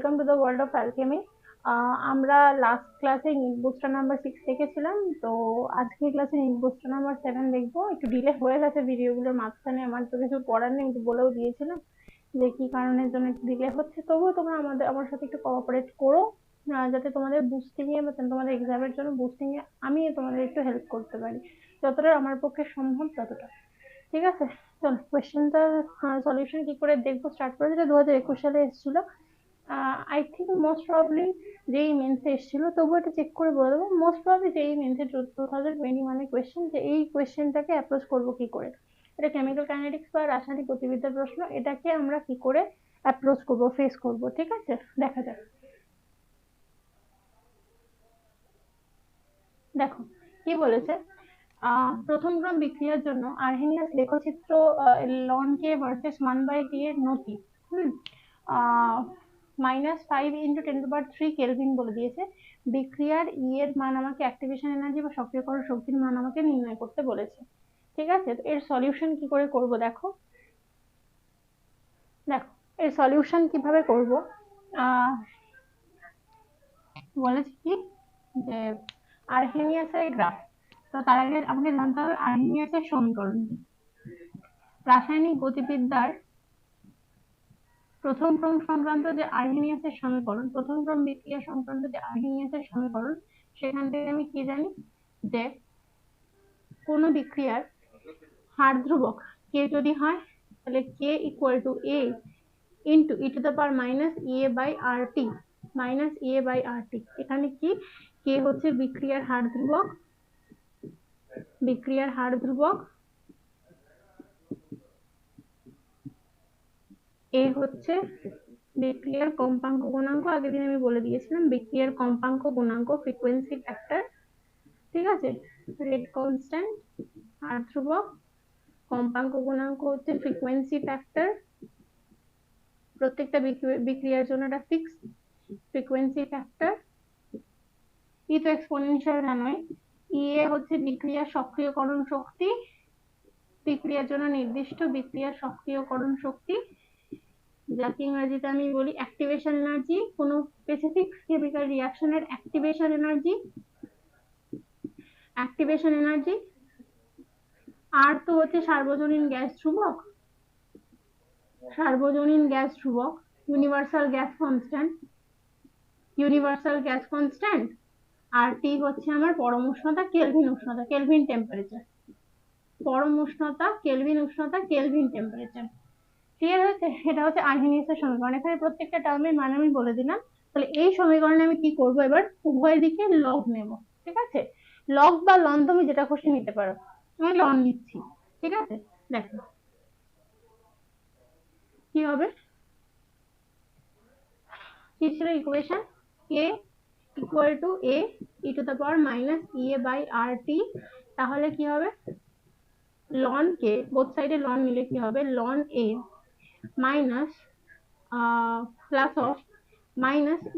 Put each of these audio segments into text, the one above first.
Welcome to the world of alchemy. আমরা last ক্লাসে NEET booster number 6 দেখেছিলাম, তো আজকের ক্লাসে নিট বুস্টার নাম্বার 7 দেখবো। একটু ডিলে হয়ে গেছে ভিডিওগুলোর মাঝখানে, আমার তো কিছু করার নেই, একটু বলেও দিয়েছিলাম যে কি কারণের জন্য একটু ডিলে হচ্ছে। তবুও তোমরা আমার সাথে একটু কোঅপারেট করো, যাতে তোমাদের বুস্টিং এ বা তোমাদের এক্সামের জন্য বুস্টিং এ আমি তোমাদের একটু হেল্প করতে পারি, যতটা আমার পক্ষে সম্ভব ততটা। ঠিক আছে, চলো কোয়েশ্চেনটার সলিউশন কি করে দেখবো স্টার্ট করে দিলে। 2021 সালে এসেছিল, আই থিঙ্ক মোস্ট প্রবাবলি যেই মেন্সে এসেছিল, তবু এটা চেক করে বলে দেবো। মোস্ট প্রবাবলি যেই মেন্সে 2021 কোয়েশ্চেন, যে এই কোয়েশ্চেনটাকে অ্যাপ্রোচ করবো কি করে। এটা কেমিক্যাল কাইনেটিক্স বা রাসায়নিক গতিবিদ্যার প্রশ্ন, এটাকে আমরা কি করে অ্যাপ্রোচ করবো, ফেস করবো। ঠিক আছে, দেখা যাক। দেখো কি বলেছে। প্রথম ক্রম বিক্রিয়ার জন্য আর্হেনিয়াস লেখচিত্র লন কে ভার্সেস 1/T এর নতি -5 × 10⁻³ কেলভিন বলে দিয়েছে। বিক্রিয়ার ই এর মান আমাকে, অ্যাক্টিভেশন এনার্জি বা সক্রিয়করণ শক্তির মান আমাকে নির্ণয় করতে বলেছে। ঠিক আছে, তো এর সলিউশন কি করে করব দেখো। দেখো এর সলিউশন কিভাবে করব। বলেছে কি যে আর্হেনিয়াসের গ্রাফ। তো তার আগে আমাকে জানতে হবে আর্হেনিয়াসের সমীকরণ। রাসায়নিক গতিবিদ্যার প্রথম ক্রম সংক্রান্ত যে আর্হেনিয়াসের সমীকরণ, প্রথম ক্রম বিক্রিয়া সংক্রান্ত যে আর্হেনিয়াসের সমীকরণ, সেখান থেকে আমি কি জানি যে কোন বিক্রিয়ার হার ধ্রুবক কে যদি হয়, তাহলে k equal to A into e⁻ a/RT। এখানে কি কে হচ্ছে বিক্রিয়ার হার ধ্রুবক, এ হচ্ছে বিক্রিয়ার কম্পাঙ্ক গুণাঙ্ক। আগের দিন আমি বলে দিয়েছিলাম বিক্রিয়ার কম্পাঙ্ক গুণাঙ্ক, ফ্রিকোয়েন্সি ফ্যাক্টর। ঠিক আছে, রেট কনস্ট্যান্ট, আর ধ্রুবক, কম্পাঙ্ক গুণাঙ্ক হচ্ছে ফ্রিকোয়েন্সি ফ্যাক্টর। প্রত্যেকটা বিক্রিয়ার জন্য এটা ফিক্স ফ্রিকোয়েন্সি ফ্যাক্টর। ই তো এক্সপোনেনশিয়াল জানোই। ই এ হচ্ছে বিক্রিয়ার সক্রিয়করণ শক্তি, বিক্রিয়ার জন্য নির্দিষ্ট বিক্রিয়ার সক্রিয়করণ শক্তি, যাকে ইংরেজিতে আমি বলি অ্যাক্টিভেশন এনার্জি। কোন স্পেসিফিক কেমিক্যাল রিঅ্যাকশনের অ্যাক্টিভেশন এনার্জি। আর তো হচ্ছে সার্বজনীন গ্যাস ধ্রুবক, ইউনিভার্সাল গ্যাস কনস্ট্যান্ট। আর টি হচ্ছে আমার পরম উষ্ণতা, কেলভিন টেম্পারেচার। পরম উষ্ণতা, কেলভিন টেম্পারেচার। ক্লিয়ার হয়েছে? এটা হচ্ছে আর্হেনিয়াসের সমীকরণ। এখানে প্রত্যেকটা টার্মের মান আমি বলে দিলাম। তাহলে এই সমীকরণে আমি কি করব, এবার উভয় দিকে লগ নেব। ঠিক আছে, লগ বা লন তুমি যেটা খুশি নিতে পারো, আমি লন নিচ্ছি। ঠিক আছে, দেখো কি হবে। কি ছিল equation, K equal to A e⁻ তাহলে কি হবে, লন কে বোথ সাইডে লন নিলে কি হবে, লন A minus plus of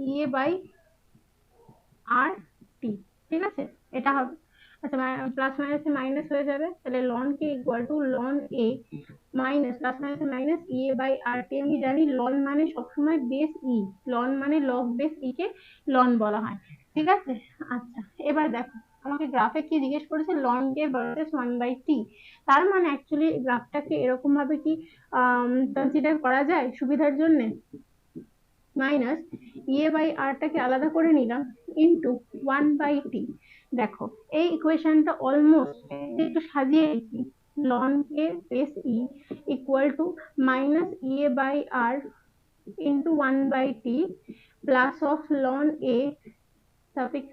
-e/RT। ঠিক আছে, এটা হবে। আচ্ছা, প্লাস মাইনাসে মাইনাস হয়ে যাবে, তাহলে লন কে ইকুয়াল টু লন এ মাইনাস প্লাস মাইনাসে মাইনাস e/RT। আমি জানি লন মানে সবসময় বেস ই, লন মানে লগ বেস ই কে লন বলা হয়। ঠিক আছে, আচ্ছা এবার দেখো আমাকে গ্রাফে কি জিজ্ঞেস করেছে, লন কে ভার্সেস 1/T। তার মানে অ্যাকচুয়ালি গ্রাফটাকে এরকম ভাবে কি কনসিডার করা যায় সুবিধার জন্য, মাইনাস e/R টাকে আলাদা করে নিলাম ইন্টু 1/T। দেখো এই ইকুয়েশনটা অলমোস্ট একটু সাজিয়ে লিখি, ln k base e equal to minus e/R into 1/T plus of ln A suffix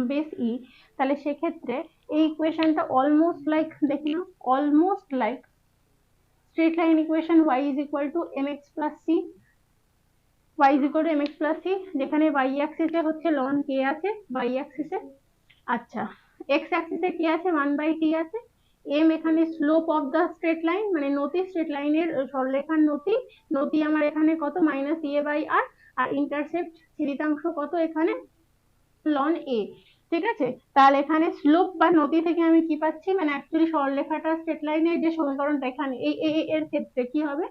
base e. তাহলে সেক্ষেত্রে এই ইকুয়েশনটা অলমোস্ট লাইক, দেখি না, almost like straight line equation y is equal to mx plus c, y is equal to mx plus c, যেখানে y axis এ হচ্ছে ln k আছে, y axis এ। আচ্ছা, x axis এ কি আছে, 1/t আছে। m এখানে slope of the straight line, মানে নতি, স্ট্রেট লাইনের সরলরেখার নতি আমার এখানে কত, -e/r। আর ইন্টারসেপ্ট ছেদিতাংশ কত এখানে, ln a। ঠিক আছে, তাহলে এখানে স্লোপ বা নতি থেকে আমি কি পাচ্ছি, মানে অ্যাকচুয়ালি সরলরেখাটা স্ট্রেট লাইনের যে সমীকরণটা এখানে এই এর ক্ষেত্রে কি হবে,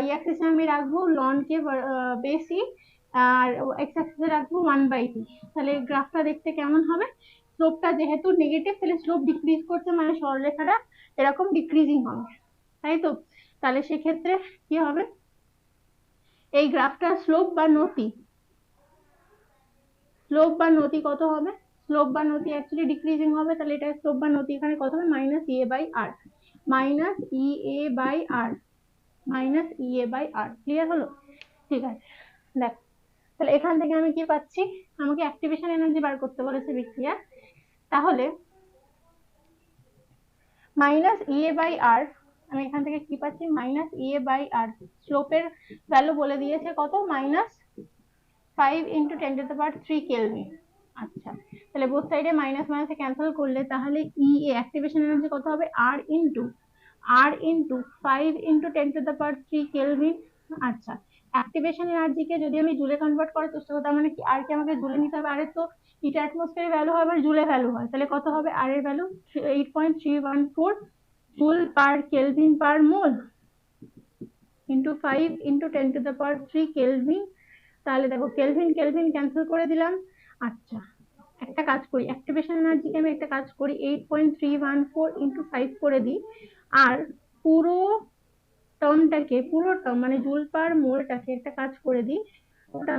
y অ্যাক্সিসে আমি রাখবো ln কে বেস ই আর এক্স অ্যাক্সিসে রাখবো 1/t। তাহলে গ্রাফটা দেখতে কেমন হবে? স্লোপটা যেহেতু নেগেটিভ, তাহলে স্লোপ ডিক্রিজ করছে, মানে সরলরেখাটা এরকম ডিক্রিজিং হবে, তাই তো? তাহলে সেক্ষেত্রে কি হবে? এই গ্রাফটার স্লোপ বা নতি, কত হবে? স্লোপ বা নতি অ্যাকচুয়ালি ডিক্রিজিং হবে, তাহলে এটা স্লোপ বা নতি এখানে কত হবে? Minus EA by R, minus EA by R, minus EA by R. Clear হলো? ঠিক আছে, দেখ তাহলে এখান থেকে আমি কি পাচ্ছি? আমাকে অ্যাক্টিভেশন এনার্জি বার করতে বলেছে বিক্রিয়া, তাহলে মাইনাস ইএ বাই আর, আমি এখান থেকে কি পাচ্ছি? Minus EA by R. স্লোপের ভ্যালু বলে দিয়েছে কত? Minus 5 × 10⁻³ kelvin. আচ্ছা, তাহলে বোথ সাইডে মাইনাস মাইনাসে ক্যান্সেল করলে তাহলে ইএ অ্যাক্টিভেশন এনার্জি কত হবে? আর ইনটু 5 × 10⁻³ কেলভিন। আচ্ছা, অ্যাক্টিভেশন এনার্জিকে যদি আমি জুলে কনভার্ট করার চেষ্টা করি, তার মানে কি আর কে আমাকে জুলে নিতে হবে? আর এর তো হিট অ্যাটমসফিয়ার ভ্যালু হয়, আবার জুলে ভ্যালু হয়, তাহলে কত হবে? আর এর value 8.314 joule per kelvin per mole into 5 × 10⁻³ kelvin. তাহলে দেখো কেলভিন কেলভিন ক্যান্সেল করে দিলাম। আচ্ছা, একটা কাজ করি, অ্যাক্টিভেশন এনার্জিকে আমি একটা কাজ করি, 8.314 ইন্টু 5 করে দিই, আর পুরো টার্মটাকে, পুরো টার্ম মানে জুল পার মোলটাকে একটা কাজ করে দিই, ওটা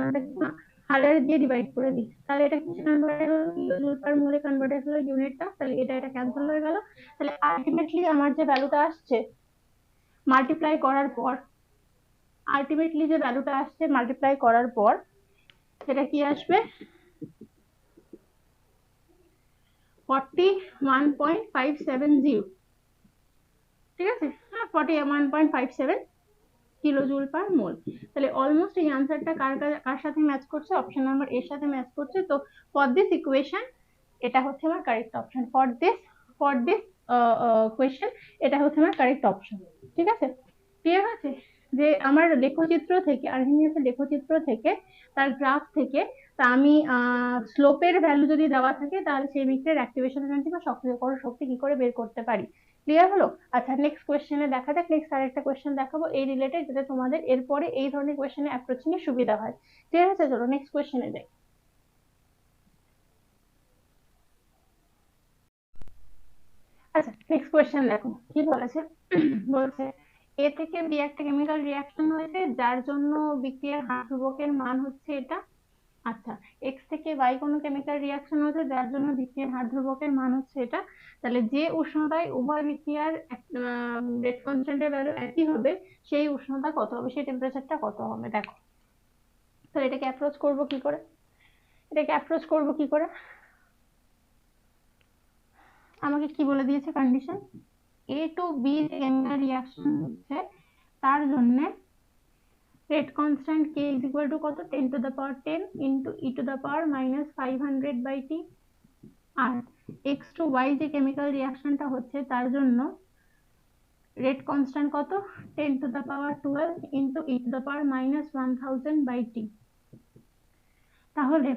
100 দিয়ে ডিভাইড করে দিই, তাহলে এটা কি কনভার্ট হলো? জুল পার মোলে কনভার্ট হলো ইউনিটটা, তাহলে এটা ক্যান্সেল হয়ে গেল। তাহলে আলটিমেটলি আমার যে ভ্যালুটা আসছে মাল্টিপ্লাই করার পর, সেটা কি আসবে? 41.570। ঠিক আছে, 41.57 কিলো জুল পার মোল। তাহলে অলমোস্ট এই আনসারটা কার সাথে ম্যাচ করছে? অপশন নাম্বার এর সাথে ম্যাচ করছে। তো ফর দিস ইকুয়েশন এটা হচ্ছে আমার correct option. For this question এটা হচ্ছে আমার কারেক্ট অপশন। ঠিক আছে, ক্লিয়ার আছে যে আমার লেখচিত্র থেকে, আর্হেনিয়াসের লেখচিত্র থেকে, তার গ্রাফ থেকে, তা আমি স্লোপের ভ্যালু যদি দেওয়া থাকে তাহলে সেই বিক্রিয়ার অ্যাক্টিভেশন এনার্জি বা সক্রিয়করণ শক্তি কি করে বের করতে পারি। ক্লিয়ার হলো? আচ্ছা, নেক্সট কোয়েশ্চেনে দেখা যাক। নেক্সট আরেকটা কোয়েশ্চেন দেখাবো এই রিলেটেড, যাতে তোমাদের এরপরে এই ধরনের কোয়েশ্চেনে অ্যাপ্রোচ নিয়ে সুবিধা হয়। ঠিক আছে, চলো নেক্সট কোয়েশ্চেনে যাই। আচ্ছা, নেক্সট কোয়েশ্চেন দেখো কি বলেছে। বলছে এ থেকে বি একটা কেমিক্যাল রিয়াকশন হয়েছে, যার জন্য বিক্রিয়ার হার ধ্রুবকের মান হচ্ছে এটা। আচ্ছা, এক্স থেকে ওয়াই কোনো কেমিক্যাল রিয়াকশন হয়েছে, যার জন্য বিক্রিয়ার হার ধ্রুবকের মান হচ্ছে এটা। তাহলে যে উষ্ণতায় উভয় বিক্রিয়ার রেট কনস্ট্যান্টের ভ্যালু একই হবে, সেই উষ্ণতা কত হবে, সেই টেম্পারেচারটা কত হবে? দেখো, তাহলে এটাকে অ্যাপ্রোচ করব কি করে? আমাকে কি বলে দিয়েছে কন্ডিশন? এ টু বি যে কেমিক্যাল রিয়াকশন হচ্ছে, তার জন্য rate constant K is equal two কত? 10⁻10 ইন্টু e⁻500/t। আর এক্স টু ওয়াই যে কেমিক্যাল রিয়াকশনটা হচ্ছে, তার জন্য রেট কনস্ট্যান্ট কত? 10⁻12 ইন্টু e⁻1000/t। তাহলে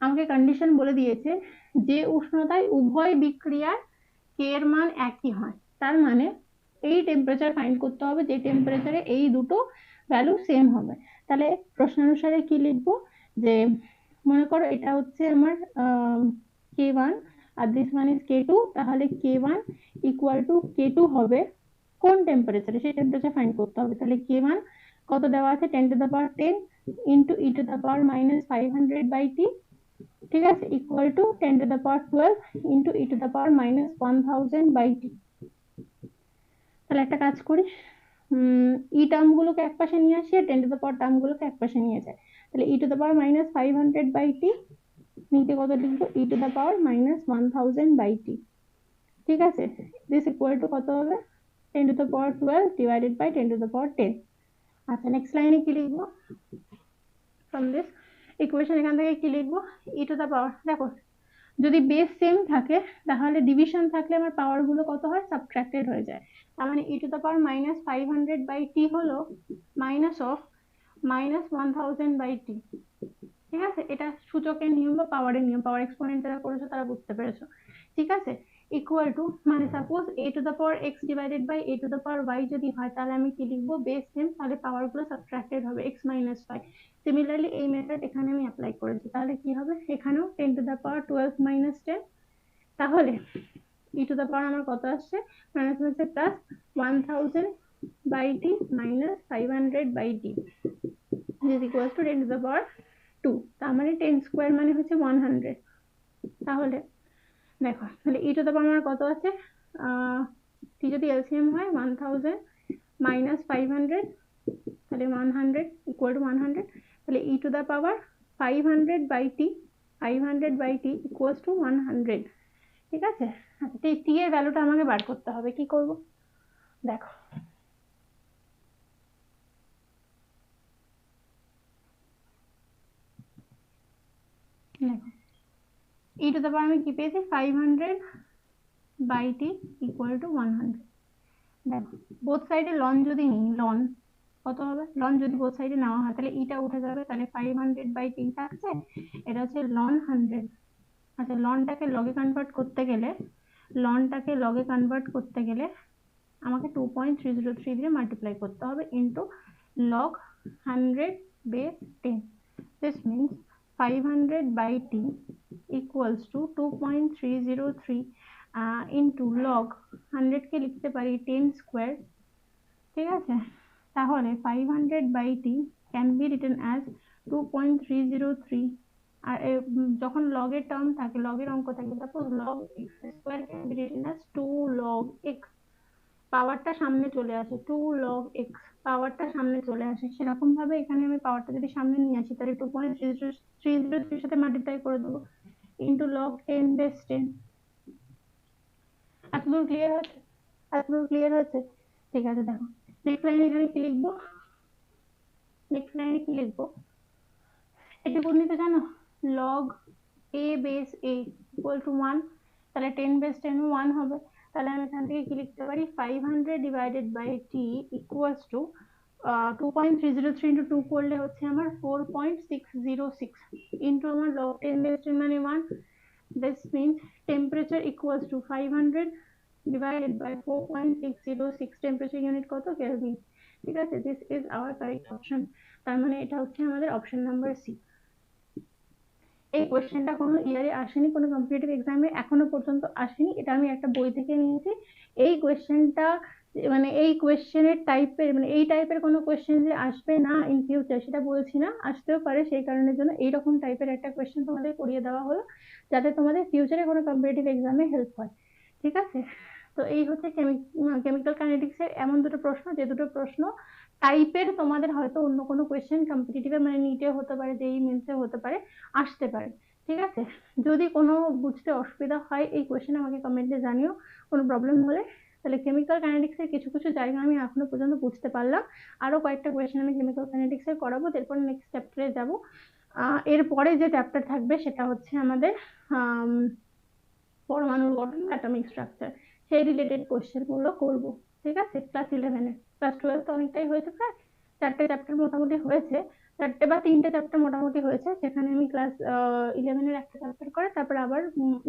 আমাকে কন্ডিশন বলে দিয়েছে যে উষ্ণতায় উভয় বিক্রিয়ার কে এর মান একই হয়, তার মানে এই টেম্পারেচার ফাইন্ড করতে হবে যে টেম্পারেচারে এই দুটো ভ্যালু সেম হবে। তাহলে প্রশ্নানুসারে কি লিখবো? যে মনে করো এটা হচ্ছে আমার K1 R this one is K2, তাহলে K1 ইকুয়াল টু K2 হবে কোন টেম্পারেচারে, সেই টেম্পারেচার ফাইন্ড করতে হবে। তাহলে K1 কত দেওয়া আছে? 10⁻10 ইন্টু e⁻500/t। ঠিক আছে, ইকুয়াল টু 10⁻12 ইন্টু e⁻1000/t। তাহলে একটা কাজ করি, ই টার্ম গুলোকে এক পাশে নিয়ে আসি আর 10⁻10 টার্ম গুলোকে এক পাশে নিয়ে যায়। তাহলে e⁻500/t নিচে কত লিখবো? e⁻1000/t। ঠিক আছে, দিস ইকুয়াল টু কত হবে? 10⁻12 ডিভাইডেড বাই 10⁻10। আচ্ছা, নেক্সট লাইনে কি লিখবো? ফ্রম দিস ইকুয়েশন এখান থেকে কি লিখবো? e⁻, দেখো যদি বেস সেম থাকে তাহলে ডিভিশন থাকলে আমার পাওয়ার গুলো কত হয়? সাবট্রাক্টেড হয়ে যায়। তার মানে e⁻500/t হলো -1000/t। ঠিক আছে, এটা সূচকের নিয়ম বা পাওয়ারের নিয়ম, পাওয়ার এক্সপোনেন্ট যারা করেছো তারা বুঝতে পেরেছো। ঠিক আছে, ইকুয়াল টু, মানে suppose a to the power x divided by a to the power y যদি হয় তাহলে আমি কি লিখবো, বেস সেম, তাহলে পাওয়ার গুলো সাবট্রাক্টেড হবে, x মাইনাস 5। সিমিলারলি এই মেথড এখানে আমি অ্যাপ্লাই করেছি, তাহলে কি হবে, এখানেও 10 টু দ্য পাওয়ার 12 মাইনাস 10, তাহলে e টু দ্য পাওয়ার আমার কত আসছে, মাইনাস হচ্ছে plus 1000 by t minus 500 by t is equal to 10 to the power 2, তার মানে 10 স্কোয়ার মানে হচ্ছে 100। তাহলে দেখো, তাহলে e টু দ্য পাওয়ার আমার কত আছে, t যদি এলসিএম হয় 1000 মাইনাস 500, তাহলে 100 ইকুয়াল টু 100, তাহলে e to the power 500 by t, 500 by t equals to 100। ঠিক আছে, আচ্ছা t এর ভ্যালুটা আমাকে বার করতে হবে, কি করব, দেখো দেখো e টু দ্য পাওয়ার আমি কি পেয়েছি, 500 বাই t ইকুয়াল টু 100। দেখো বোথ সাইডে লন যদি নিই, লন কত হবে, লন যদি বোথ সাইডে নেওয়া হয় তাহলে ইটা উঠে যাবে, তাহলে 500 বাই 3 থাকছে, এটা হচ্ছে লন 100। আচ্ছা লনটাকে লগে কনভার্ট করতে গেলে, লনটাকে লগে কনভার্ট করতে গেলে আমাকে 2.303 দিয়ে মাল্টিপ্লাই করতে হবে into log 100 base 10। This means 500 by t equals to 2.303 into log 100 কে লিখতে পারি 10 স্কোয়ার। ঠিক আছে, তাহলে 500 by t can be written as 2.303, আর যখন লগের টার্ম থাকে, লগের অঙ্ক থাকে, suppose log x square can be written as 2 log x, পাওয়ারটা সামনে চলে আসে, 2 লগ x পাওয়ারটা সামনে চলে আসে, সেরকম ভাবে এখানে আমি পাওয়ারটা যদি সামনে নিয়ে আসি তাহলে 2.303 এর সাথে মাল্টিপ্লাই করে দেবো ইনটু লগ 10 বেস 10। এতদূর ক্লিয়ার হচ্ছে, এতদূর ক্লিয়ার হচ্ছে? ঠিক আছে, দেখো নেক্সট লাইনে এখানে কি লিখবো, নেক্সট লাইনে কি লিখবো, এটুকু নিতে জানো, log a base a equal to 1, তাহলে 10 বেস 10 1 হবে, তাহলে আমি এখান থেকে কি লিখতে পারি, 500 divided by t equals to 2.303 into 2 করলে হচ্ছে আমার 4.606 ইন্টু আমার লগ 10 বেস 10 মানে 1। This means temperature equals to 500 divided by 4.606, temperature unit কত, কেলভিন। ঠিক আছে, this is our correct option, তার মানে এটা হচ্ছে আমাদের অপশন নাম্বার সি। এই কোয়েশ্চেনটা কোনো ইয়ারে আসেনি, কোনো কম্পিটিটিভ এক্সামে এখনো পর্যন্ত আসেনি, এটা আমি একটা বই থেকে নিয়েছি। এই কোয়েশ্চেনটা মানে এই কোয়েশ্চেনের টাইপের, মানে এই টাইপের কোনো কোয়েশ্চেন যে আসবে না ইন ফিউচার সেটা বলছি না, আসতেও পারে, সেই কারণের জন্য এইরকম টাইপের একটা কোয়েশ্চেন তোমাদের করিয়ে দেওয়া হলো যাতে তোমাদের ফিউচারে কোনো কম্পিটিটিভ এক্সামে হেল্প হয়। ঠিক আছে, তো এই হচ্ছে কেমিক্যাল কাইনেটিক্স এর এমন দুটো প্রশ্ন, যে দুটো প্রশ্ন টাইপের তোমাদের হয়তো অন্য কোনো কোয়েশ্চেন কম্পিটিটিভে, মানে নিটে হতে পারে, যেই মেন্সে হতে পারে, আসতে পারে। ঠিক আছে, যদি কোনো বুঝতে অসুবিধা হয় এই কোয়েশ্চেন আমাকে কমেন্টে জানিও, কোনো প্রবলেম হলে। তাহলে কেমিক্যাল কাইনেটিক্স এর কিছু কিছু জায়গা আমি এখনো পর্যন্ত বুঝতে পারলাম, আরো কয়েকটা কোয়েশ্চেন আমি কেমিক্যাল কাইনেটিক্স এর করাবো, এরপর নেক্সট চ্যাপ্টারে যাব। এরপরে যে চ্যাপ্টার থাকবে সেটা হচ্ছে আমাদের পরমাণুর গঠন, অ্যাটমিক স্ট্রাকচার, সেই রিলেটেড কোয়েশ্চেন গুলো করবো। ঠিক আছে, ক্লাস 11 এর, ক্লাস 12 তো অনেকটাই হয়েছে, প্রায় 4টে চ্যাপ্টার মোটামুটি হয়েছে, 4টে বা 3টে চ্যাপ্টার মোটামুটি হয়েছে, সেখানে আমি ক্লাস 11 এর একটা চ্যাপ্টার করে তারপর আবার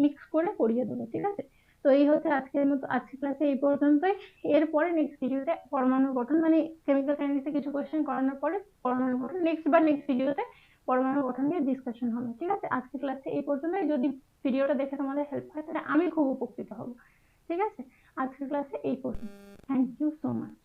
মিক্স করে করিয়ে দেবো। ঠিক আছে, তো এই হচ্ছে আজকের মতো, আজকের ক্লাসে এই পর্যন্তই। এরপরে নেক্সট ভিডিওতে পরমাণুর গঠন, মানে কেমিক্যাল কাইনেটিক্সে কিছু কোয়েশ্চেন করানোর পরে পরমাণুর গঠন, নেক্সট ভিডিওতে পরমাণুর গঠন নিয়ে ডিসকাশন হবে। ঠিক আছে, আজকের ক্লাসে এই পর্যন্তই। যদি ভিডিওটা দেখে তোমাদের হেল্প হয় তাহলে আমি খুব উপকৃত হব। ঠিক আছে, আজকের ক্লাসে এই পর্যন্ত। Thank you so much.